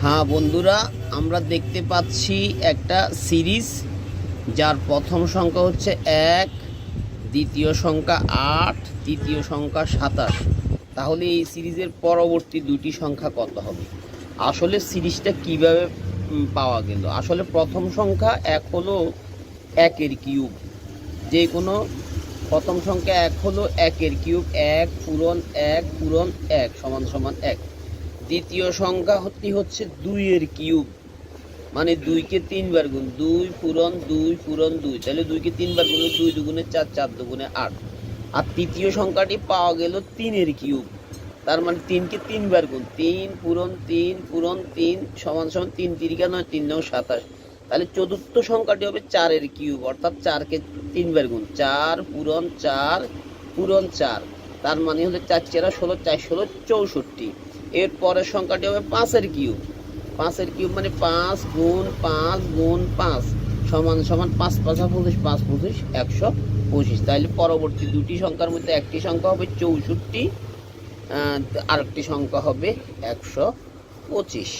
হ্যাঁ বন্ধুরা, আমরা দেখতে পাচ্ছি একটা সিরিজ যার প্রথম সংখ্যা হচ্ছে 1, দ্বিতীয় সংখ্যা 8, তৃতীয় সংখ্যা 27। তাহলে এই সিরিজের পরবর্তী দুটি সংখ্যা কত হবে? আসলে সিরিজটা কিভাবে পাওয়া গেল? আসলে প্রথম সংখ্যা 1 হলো 1-এর কিউব। যে কোনো প্রথম সংখ্যা 1 হলো 1-এর কিউব, 1 পূরণ 1 পূরণ 1 সমান সমান 1। দ্বিতীয় সংখ্যা হচ্ছে 2-এর কিউব, মানে 2-কে 3 বার গুণ, 2 পূরণ 2 পূরণ 2, তাহলে 2-কে 3 বার গুণ, 2 দুগুণে 4, 4 দুগুণে 8। আর তৃতীয় সংখ্যাটি পাওয়া গেল 3-এর কিউব, তার মানে 3-কে 3 বার গুণ, 3 পূরণ 3 পূরণ 3 সমান সমান 3 তিরিকা 9, 3 9 27। তাহলে চতুর্থ সংখ্যাটি হবে 4-এর কিউব, অর্থাৎ 4-কে 3 বার গুণ, 4 পূরণ 4 পূরণ 4, তার মানে হলো 4 4 16, 4 16 64। এর পরের সংখ্যাটি হবে 5-এর কিউব। 5-এর কিউব মানে 5 গুণ 5 গুণ 5 সমান সমান 5 5 25, 5 25 125। তাহলে পরবর্তী দুটি সংখ্যার মধ্যে একটি সংখ্যা হবে 64, আরেকটি সংখ্যা হবে 125।